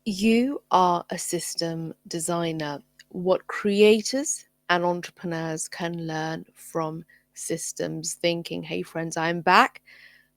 You are a system designer. What creators and entrepreneurs can learn from systems thinking. Hey, friends, I'm back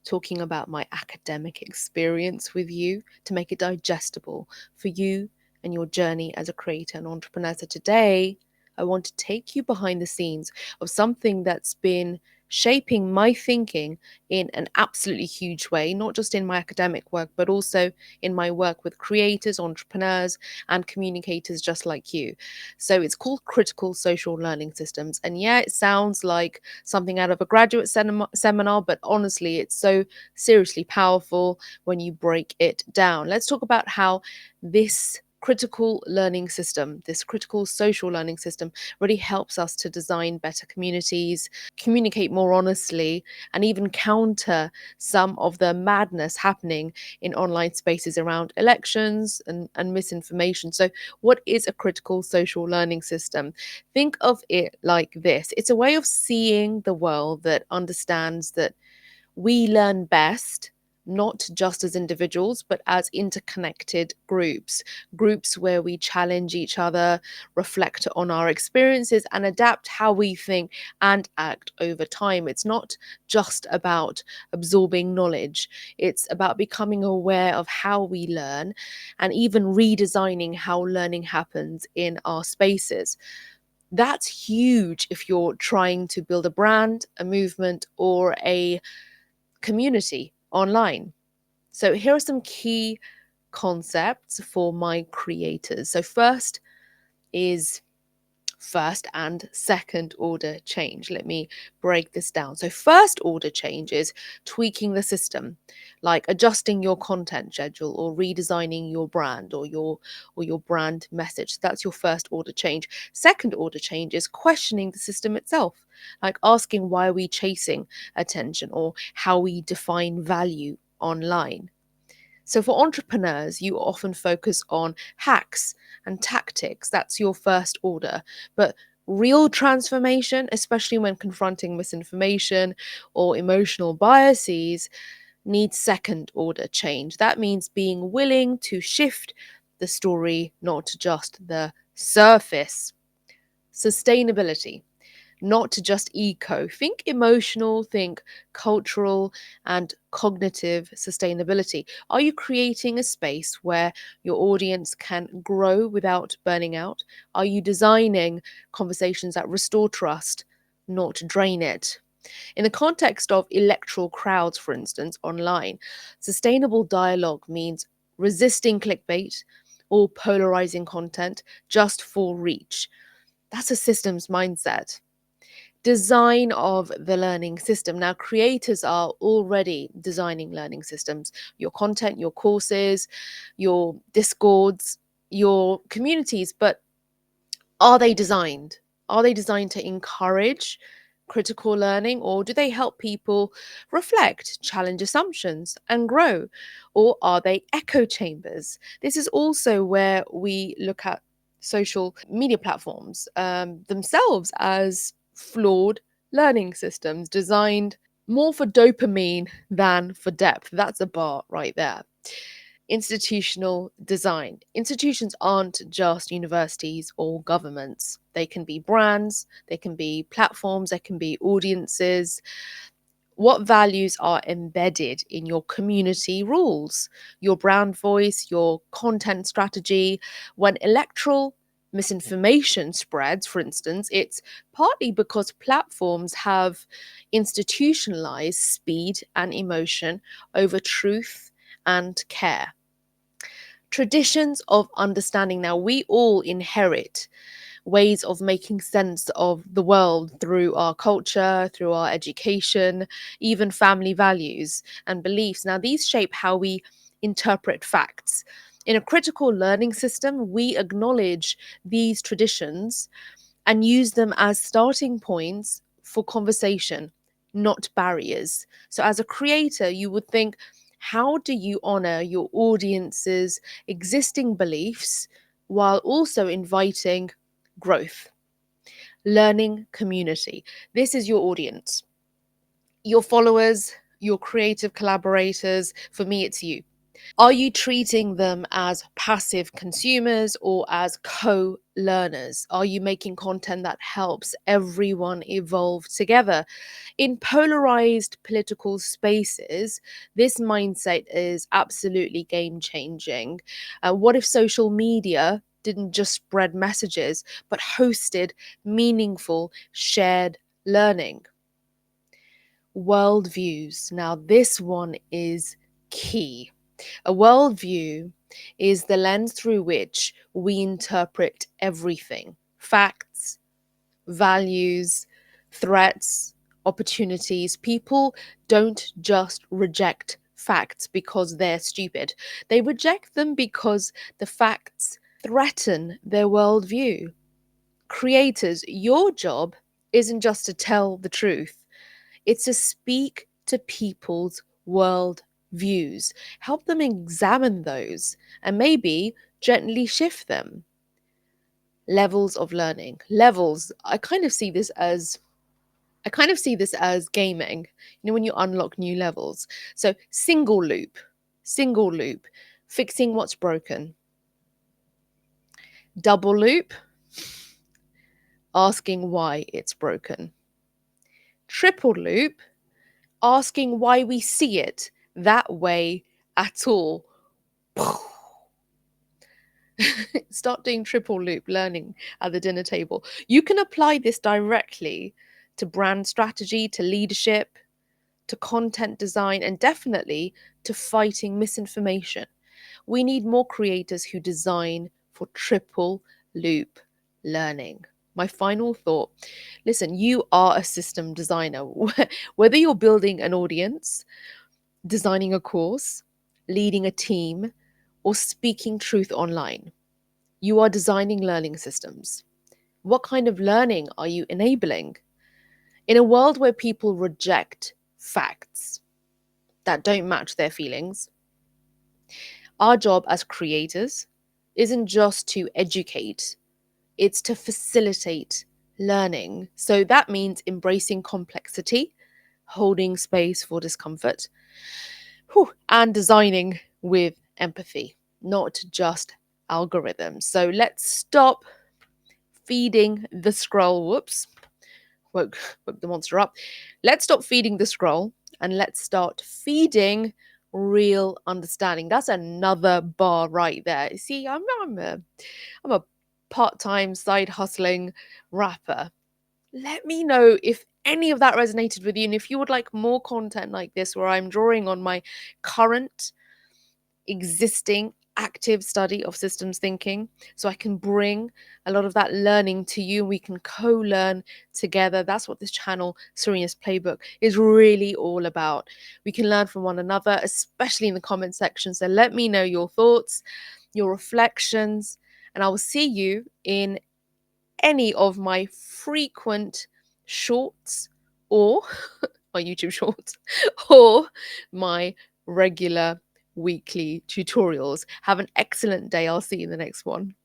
talking about my academic experience with you to make it digestible for you and your journey as a creator and entrepreneur. So, today, I want to take you behind the scenes of something that's been shaping my thinking in an absolutely huge way, not just in my academic work, but also in my work with creators, entrepreneurs, and communicators just like you. So it's called critical social learning systems. And yeah, it sounds like something out of a graduate seminar, but honestly, it's so seriously powerful when you break it down. Let's talk about how this critical learning system, this critical social learning system, really helps us to design better communities, communicate more honestly, and even counter some of the madness happening in online spaces around elections and misinformation. So, what is a critical social learning system? Think of it like this: it's a way of seeing the world that understands that we learn best not just as individuals, but as interconnected groups, groups where we challenge each other, reflect on our experiences, and adapt how we think and act over time. It's not just about absorbing knowledge, it's about becoming aware of how we learn and even redesigning how learning happens in our spaces. That's huge if you're trying to build a brand, a movement, or a community online. So, here are some key concepts for my creators. So, first is first and second order change. Let me break this down. So, first order change is tweaking the system, like adjusting your content schedule or redesigning your brand or your brand message. So that's your first order change. Second order change is questioning the system itself, like asking why are we chasing attention or how we define value online. So, for entrepreneurs, you often focus on hacks and tactics. That's your first order. But real transformation, especially when confronting misinformation or emotional biases, needs second order change. That means being willing to shift the story, not just the surface. Sustainability, not just eco. Think emotional, think cultural and cognitive sustainability. Are you creating a space where your audience can grow without burning out? Are you designing conversations that restore trust, not drain it? In the context of electoral crowds, for instance, online, sustainable dialogue means resisting clickbait or polarizing content just for reach. That's a systems mindset. Design of the learning system. Now, creators are already designing learning systems, your content, your courses, your discords, your communities, but are they designed? Are they designed to encourage critical learning, or do they help people reflect, challenge assumptions, and grow? Or are they echo chambers? This is also where we look at social media platforms themselves as flawed learning systems designed more for dopamine than for depth. That's a bar right there. Institutional design. Institutions aren't just universities or governments. They can be brands, they can be platforms, they can be audiences. What values are embedded in your community rules, your brand voice, your content strategy? When electoral misinformation spreads, for instance, it's partly because platforms have institutionalized speed and emotion over truth and care. Traditions of understanding. Now, we all inherit ways of making sense of the world through our culture, through our education, even family values and beliefs. Now, these shape how we interpret facts. In a critical learning system, we acknowledge these traditions and use them as starting points for conversation, not barriers. So, as a creator, you would think, how do you honor your audience's existing beliefs while also inviting growth? Learning community. This is your audience, your followers, your creative collaborators. For me, it's you. Are you treating them as passive consumers or as co learners? Are you making content that helps everyone evolve together? In polarized political spaces, this mindset is absolutely game changing. What if social media didn't just spread messages, but hosted meaningful shared learning? Worldviews. Now, this one is key. A worldview is the lens through which we interpret everything: facts, values, threats, opportunities. People don't just reject facts because they're stupid, they reject them because the facts threaten their worldview. Creators, your job isn't just to tell the truth, it's to speak to people's world views, help them examine those, and maybe gently shift them. Levels of learning. Levels. I kind of see this as gaming. When you unlock new levels. So single loop, fixing what's broken. Double loop, asking why it's broken. Triple loop, asking why we see it that way at all. Start doing triple loop learning at the dinner table. You can apply this directly to brand strategy, to leadership, to content design, and definitely to fighting misinformation. We need more creators who design for triple loop learning. My final thought: listen, you are a system designer. Whether you're building an audience, designing a course, leading a team, or speaking truth online, you are designing learning systems. What kind of learning are you enabling? In a world where people reject facts that don't match their feelings, our job as creators isn't just to educate, it's to facilitate learning. So that means embracing complexity, holding space for discomfort, and designing with empathy, not just algorithms. So let's stop feeding the scroll. Whoops, woke the monster up. Let's stop feeding the scroll and let's start feeding real understanding. That's another bar right there. See, I'm a part-time side hustling rapper. Let me know if any of that resonated with you, and if you would like more content like this where I'm drawing on my current existing active study of systems thinking, so I can bring a lot of that learning to you and we can co-learn together. That's what this channel, Serena's Playbook, is really all about. We can learn from one another, especially in the comment section. So let me know your thoughts, your reflections, and I will see you in any of my frequent shorts, or my YouTube shorts, or my regular weekly tutorials. Have an excellent day. I'll see you in the next one.